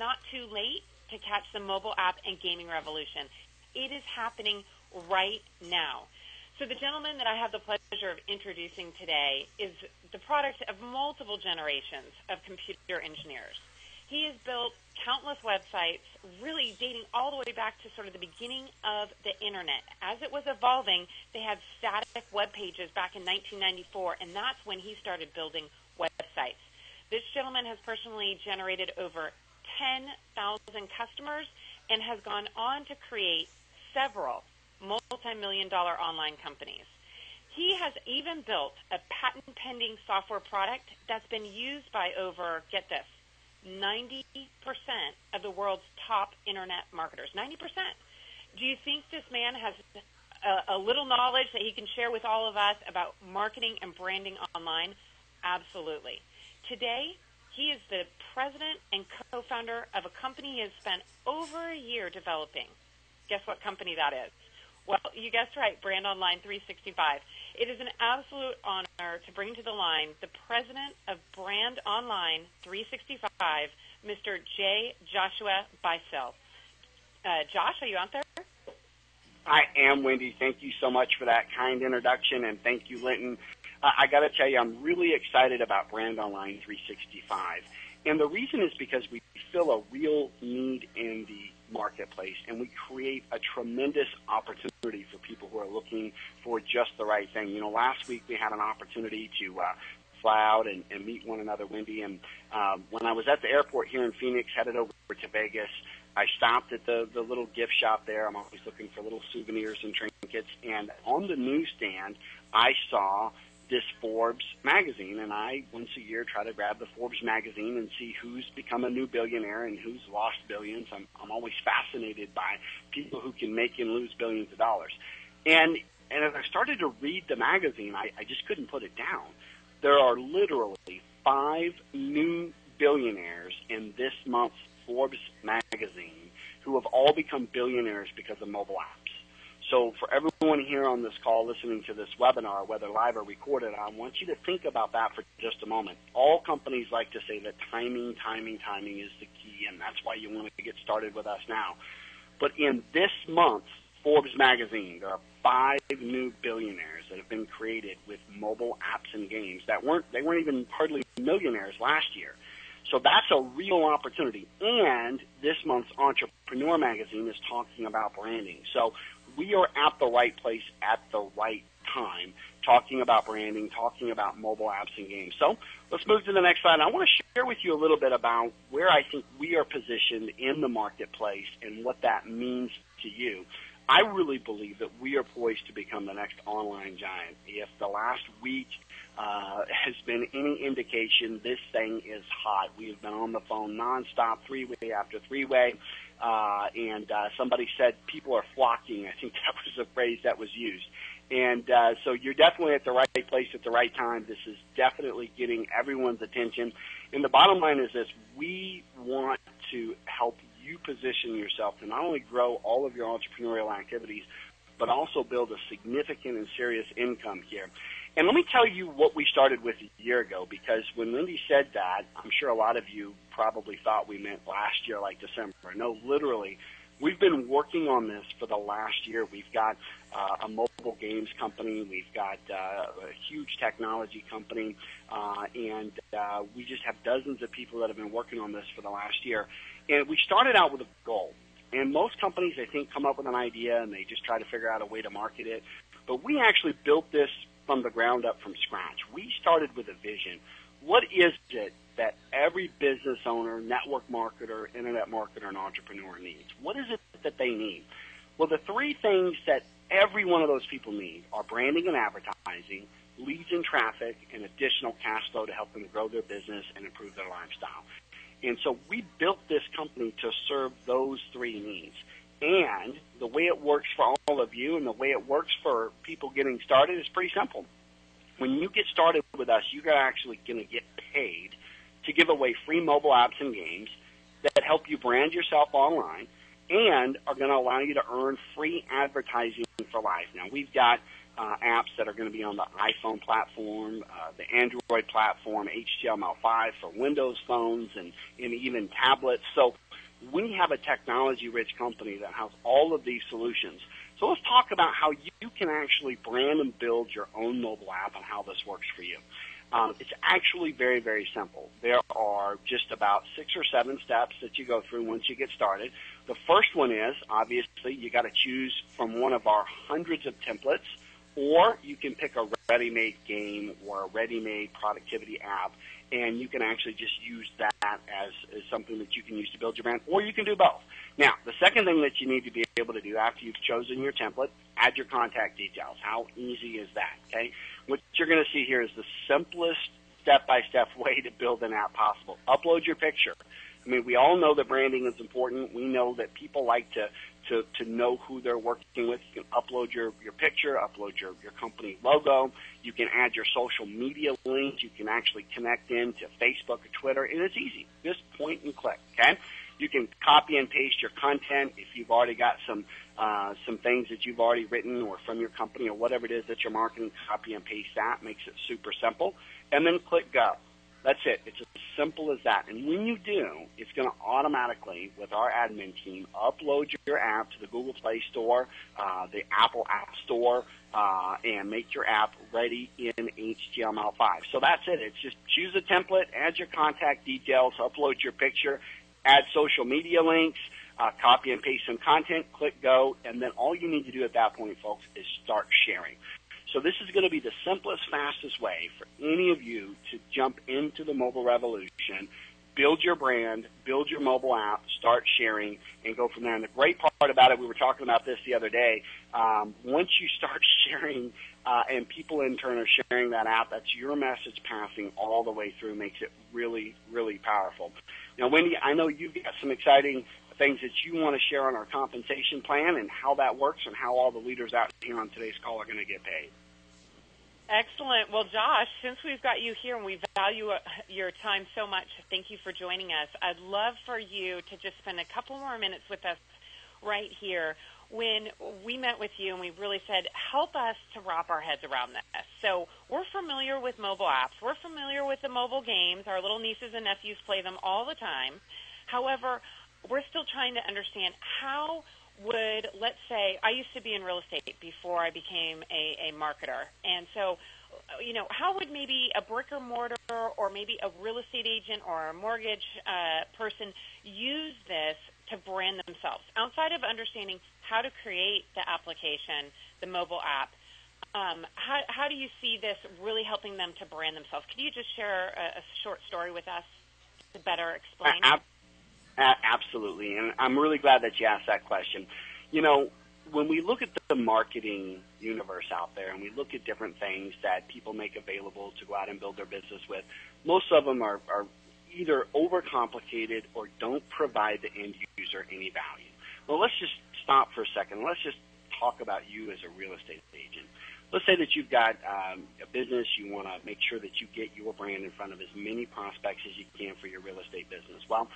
not too late to catch the mobile app and gaming revolution. It is happening right now. So the gentleman that I have the pleasure of introducing today is the product of multiple generations of computer engineers. He has built countless websites, really dating all the way back to sort of the beginning of the Internet. As it was evolving, they had static web pages back in 1994, and that's when he started building websites. This gentleman has personally generated over 10,000 customers and has gone on to create several multi-million-dollar online companies. He has even built a patent-pending software product that's been used by over, get this, 90% of the world's top internet marketers. 90%. Do you think this man has a little knowledge that he can share with all of us about marketing and branding online? Absolutely. Today, he is the president and co-founder of a company he has spent over a year developing. Guess what company that is? Well, you guessed right, Brandonline365. It is an absolute honor to bring to the line the president of Brandonline365, Mr. J. Joshua Beisel. Josh, are you out there? I am, Wendy. Thank you so much for that kind introduction, and thank you, Linton. I got to tell you, I'm really excited about Brandonline365. And the reason is because we fill a real need in the marketplace, and we create a tremendous opportunity for people who are looking for just the right thing. You know, last week we had an opportunity to fly out and meet one another, Wendy, and when I was at the airport here in Phoenix, headed over to Vegas, I stopped at the little gift shop there. I'm always looking for little souvenirs and trinkets, and on the newsstand, I saw this Forbes magazine, and I, once a year, try to grab the Forbes magazine and see who's become a new billionaire and who's lost billions. I'm always fascinated by people who can make and lose billions of dollars. And as I started to read the magazine, I just couldn't put it down. There are literally 5 new billionaires in this month's Forbes magazine who have all become billionaires because of mobile apps. So for everyone here on this call listening to this webinar, whether live or recorded, I want you to think about that for just a moment. All companies like to say that timing is the key, and that's why you want to get started with us now. But in this month's Forbes magazine, there are 5 new billionaires that have been created with mobile apps and games that weren't even hardly millionaires last year. So that's a real opportunity. And this month's Entrepreneur magazine is talking about branding. So we are at the right place at the right time, talking about branding, talking about mobile apps and games. So let's move to the next slide. I want to share with you a little bit about where I think we are positioned in the marketplace and what that means to you. I really believe that we are poised to become the next online giant. If the last week has been any indication, this thing is hot. We have been on the phone nonstop, three-way after three-way, and somebody said people are flocking. I think that was a phrase that was used. And so you're definitely at the right place at the right time. This is definitely getting everyone's attention. And the bottom line is this: we want to help you position yourself to not only grow all of your entrepreneurial activities, but also build a significant and serious income here. And let me tell you what we started with a year ago, because when Lindy said that, I'm sure a lot of you probably thought we meant last year, like December. No, literally, we've been working on this for the last year. We've got a mobile games company. We've got a huge technology company, and we just have dozens of people that have been working on this for the last year. And we started out with a goal. And most companies, I think, come up with an idea and they just try to figure out a way to market it. But we actually built this from the ground up, from scratch. We started with a vision. What is it that every business owner, network marketer, internet marketer, and entrepreneur needs? What is it that they need? Well, the 3 things that every one of those people need are branding and advertising, leads and traffic, and additional cash flow to help them grow their business and improve their lifestyle. And so we built this company to serve those 3 needs. And the way it works for all of you and the way it works for people getting started is pretty simple. When you get started with us, you're actually going to get paid to give away free mobile apps and games that help you brand yourself online and are going to allow you to earn free advertising for life. Now, we've got apps that are going to be on the iPhone platform, the Android platform, HTML5 for Windows phones, and even tablets. So we have a technology-rich company that has all of these solutions. So let's talk about how you can actually brand and build your own mobile app and how this works for you. It's actually very, very simple. There are just about 6 or 7 steps that you go through once you get started. The first one is, obviously, you got to choose from one of our hundreds of templates, or you can pick a ready-made game or a ready-made productivity app, and you can actually just use that as something that you can use to build your brand, or you can do both. Now, the second thing that you need to be able to do after you've chosen your template, add your contact details. How easy is that, okay? What you're going to see here is the simplest step-by-step way to build an app possible. Upload your picture. I mean, we all know that branding is important. We know that people like to know who they're working with. You can upload your picture, upload your company logo. You can add your social media links. You can actually connect into Facebook or Twitter, and it's easy. Just point and click, okay? You can copy and paste your content if you've already got some things that you've already written or from your company or whatever it is that you're marketing. Copy and paste that. Makes it super simple. And then click go. That's it. It's as simple as that. And when you do, it's going to automatically, with our admin team, upload your app to the Google Play Store, the Apple App Store, and make your app ready in HTML5. So that's it. It's just choose a template, add your contact details, upload your picture, add social media links, copy and paste some content, click go, and then all you need to do at that point, folks, is start sharing. So this is going to be the simplest, fastest way for any of you to jump into the mobile revolution, build your brand, build your mobile app, start sharing, and go from there. And the great part about it, we were talking about this the other day, once you start sharing and people in turn are sharing that app, that's your message passing all the way through, makes it really, really powerful. Now, Wendy, I know you've got some exciting things that you want to share on our compensation plan and how that works and how all the leaders out here on today's call are going to get paid. Excellent. Well, Josh, since we've got you here and we value your time so much, thank you for joining us. I'd love for you to just spend a couple more minutes with us right here. When we met with you and we really said, help us to wrap our heads around this. So we're familiar with mobile apps. We're familiar with the mobile games. Our little nieces and nephews play them all the time. However, we're still trying to understand how would, let's say, I used to be in real estate before I became a marketer. And so, you know, how would maybe a brick or mortar or maybe a real estate agent or a mortgage person use this to brand themselves? Outside of understanding how to create the application, the mobile app, how do you see this really helping them to brand themselves? Could you just share a short story with us to better explain? Absolutely, and I'm really glad that you asked that question. You know, when we look at the marketing universe out there and we look at different things that people make available to go out and build their business with, most of them are either overcomplicated or don't provide the end user any value. Well, let's just stop for a second. Let's just talk about you as a real estate agent. Let's say that you've got a business. You want to make sure that you get your brand in front of as many prospects as you can for your real estate business. Well,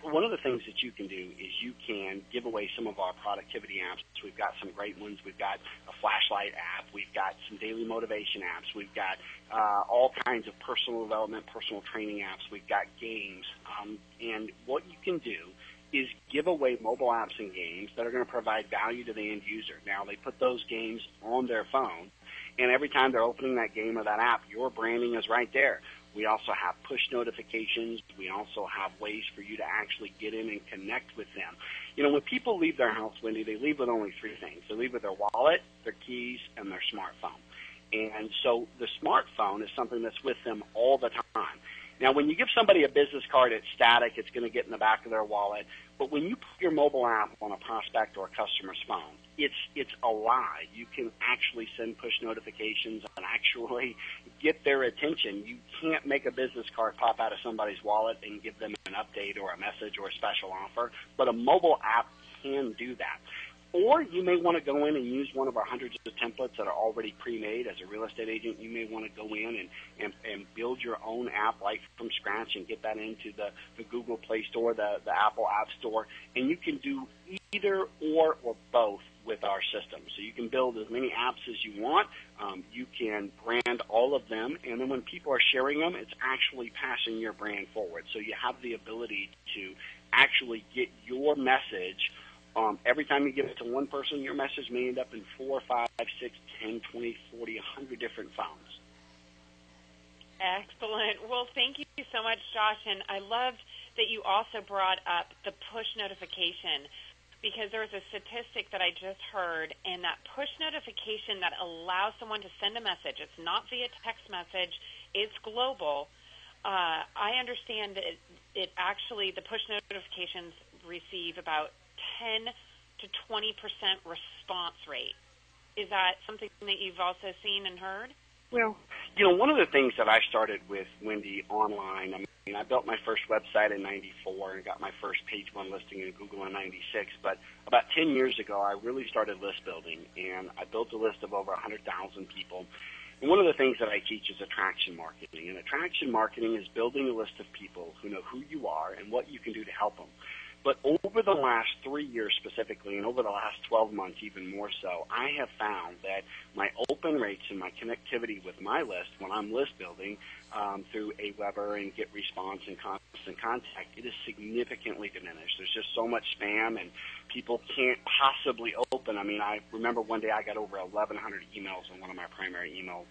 one of the things that you can do is you can give away some of our productivity apps. We've got some great ones. We've got a flashlight app. We've got some daily motivation apps. We've got all kinds of personal development, personal training apps. We've got games. And what you can do is give away mobile apps and games that are going to provide value to the end user. Now, they put those games on their phone, and every time they're opening that game or that app, your branding is right there. We also have push notifications. We also have ways for you to actually get in and connect with them. You know, when people leave their house, Wendy, they leave with only 3 things. They leave with their wallet, their keys, and their smartphone. And so the smartphone is something that's with them all the time. Now, when you give somebody a business card, it's static. It's going to get in the back of their wallet. But when you put your mobile app on a prospect or a customer's phone, it's alive. You can actually send push notifications and actually get their attention. You can't make a business card pop out of somebody's wallet and give them an update or a message or a special offer, but a mobile app can do that. Or you may want to go in and use one of our hundreds of templates that are already pre-made. As a real estate agent, you may want to go in and build your own app right from scratch and get that into the Google Play Store, the Apple App Store. And you can do either or both with our system. So you can build as many apps as you want. You can brand all of them, and then when people are sharing them, it's actually passing your brand forward. So you have the ability to actually get your message. Every time you give it to one person, your message may end up in 4, 5, 6, 10, 20, 40, 100 different phones. Excellent. Well, thank you so much, Josh. And I loved that you also brought up the push notification, because there was a statistic that I just heard, and that push notification that allows someone to send a message, it's not via text message, it's global. I understand that it actually, the push notifications receive about 10 to 20% response rate. Is that something that you've also seen and heard? Well, one of the things that I started with, Wendy, online, I built my first website in 94 and got my first page one listing in Google in 96, but about 10 years ago, I really started list building, and I built a list of over 100,000 people. And one of the things that I teach is attraction marketing, and attraction marketing is building a list of people who know who you are and what you can do to help them. But over the last 3 years specifically, and over the last 12 months even more so, I have found that my open rates and my connectivity with my list when I'm list building through Aweber and Get Response and Constant Contact, it is significantly diminished. There's just so much spam, and people can't possibly open. I remember one day I got over 1,100 emails in one of my primary email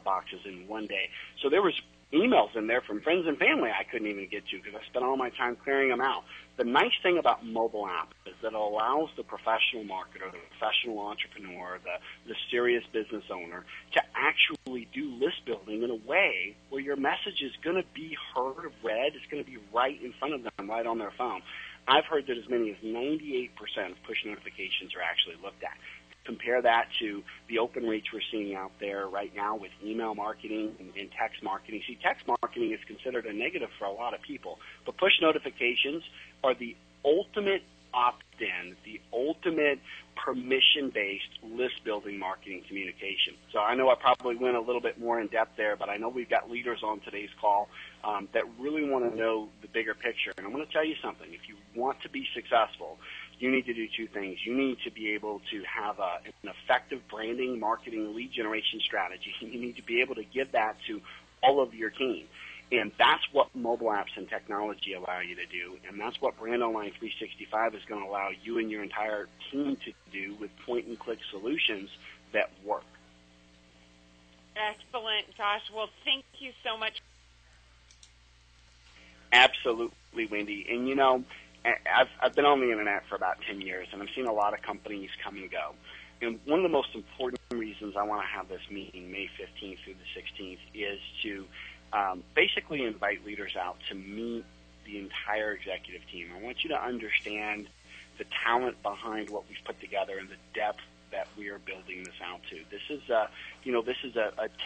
boxes in one day. So there was emails in there from friends and family I couldn't even get to because I spent all my time clearing them out. The nice thing about mobile app is that it allows the professional marketer, the professional entrepreneur, the serious business owner to actually do list building in a way where your message is going to be heard, read, it's going to be right in front of them, right on their phone. I've heard that as many as 98% of push notifications are actually looked at. Compare that to the open rates we're seeing out there right now with email marketing and text marketing. See, text marketing is considered a negative for a lot of people, but push notifications are the ultimate opt-in, the ultimate permission-based list-building marketing communication. So I know I probably went a little bit more in depth there, but I know we've got leaders on today's call that really want to know the bigger picture. And I'm going to tell you something. If you want to be successful, you need to do two things. You need to be able to have an effective branding, marketing, lead generation strategy. You need to be able to give that to all of your team. And that's what mobile apps and technology allow you to do. And that's what Brandonline365 is going to allow you and your entire team to do with point-and-click solutions that work. Excellent, Josh. Well, thank you so much. Absolutely, Wendy. And, I've been on the Internet for about 10 years, and I've seen a lot of companies come and go. And one of the most important reasons I want to have this meeting May 15th through the 16th is to basically invite leaders out to meet the entire executive team. I want you to understand the talent behind what we've put together and the depth that we are building this out to. This is a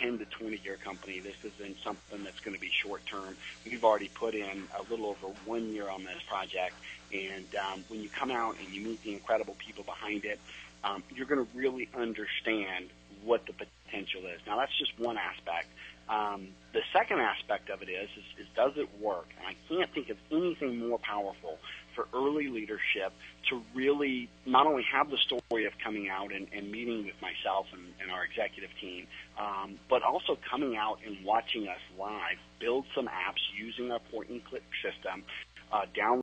10 to 20 year company. This isn't something that's going to be short term. We've already put in a little over 1 year on this project, and when you come out and you meet the incredible people behind it, you're going to really understand what the potential is. Now, that's just one aspect. The second aspect of it is does it work? And I can't think of anything more powerful for early leadership to really not only have the story of coming out and meeting with myself and our executive team, but also coming out and watching us live build some apps using our point-and-click system, download